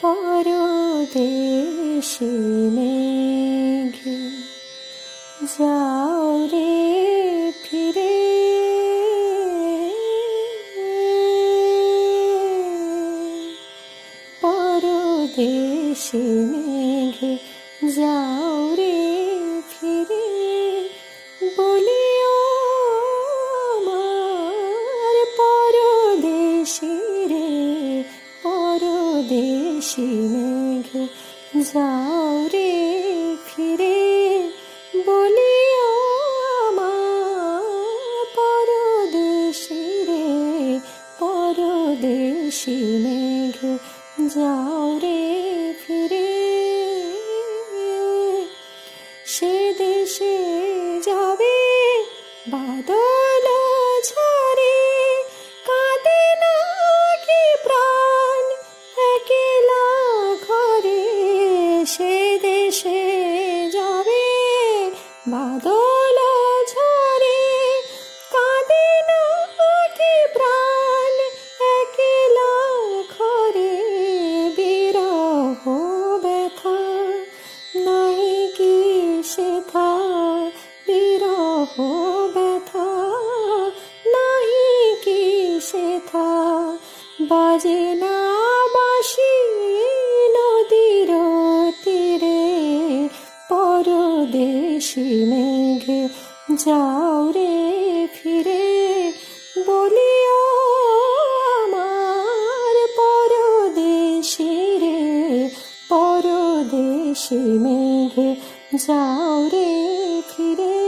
পরদেশি মেঘে যাও রে ফিরে, পরদেশি মেঘে যাও রে ফিরে, বলিও আমার পরদেশি রে, পরদেশি মেঘে যাও রে ফিরে, বলিও আমার পরদেশি রে, পরদেশি মেঘে যাও রে ফিরে। সে দেশে যাবে বাদল ঝরে, কাঁদে নাকি প্রাণ একলা ঘরে। সে দেশে যাবে বাদল ঝরে, কাঁদে নাকি প্রাণ একলা ঘরে। বিরহ ব্যথা নাই কি সেথা, বিরহ ব্যথা নাই কি সেথা। বাজে না বাঁশি নদীর তীরে, পরদেশি মেঘে যাও রে ফিরে, বলিও আমার পরদেশি রে, পরদেশি মেঘে যাও রে ফিরে।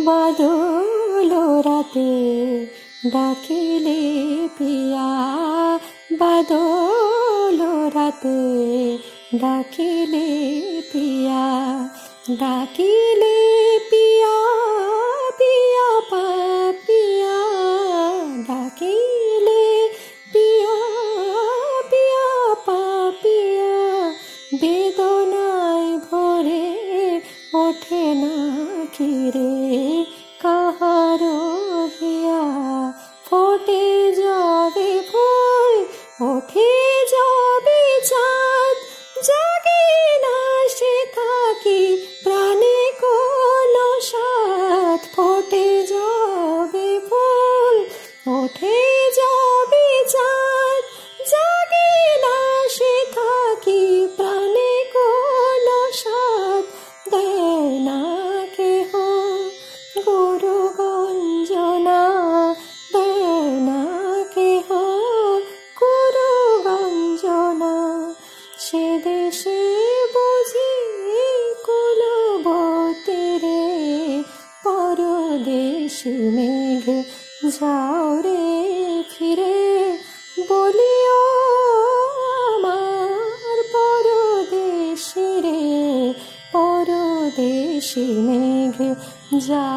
বাদল রাতে ডাকিলে পিয়া, বাদল রাতে ডাকিলে পিয়া, ডাকিলে পিয়া পিয়া পাপিয়া, ডাকিলে পিয়া পিয়া পাপিয়া। বেদনায় ভরে ওঠে না কিরে কাহার হিয়া, ফোটে যাবে ফুল ওঠে যাবে চাঁদ, জাগে না সে থাকি প্রাণে কোনো সাথ। ফোটে যাবে ফুল ওঠে যাবে চাঁদ, জাগে না সে থাকি প্রাণে কোনো সাথ। দেয় না কেহ গুরু গঞ্জনা, দেয় না কেহ গুরু গঞ্জনা। সে দেশে বুঝি কুলবতী রে, পরদেশি মেঘে যাও রে ফিরে, বলিও আমার পরদেশি রে, পরদেশি মেঘে যাও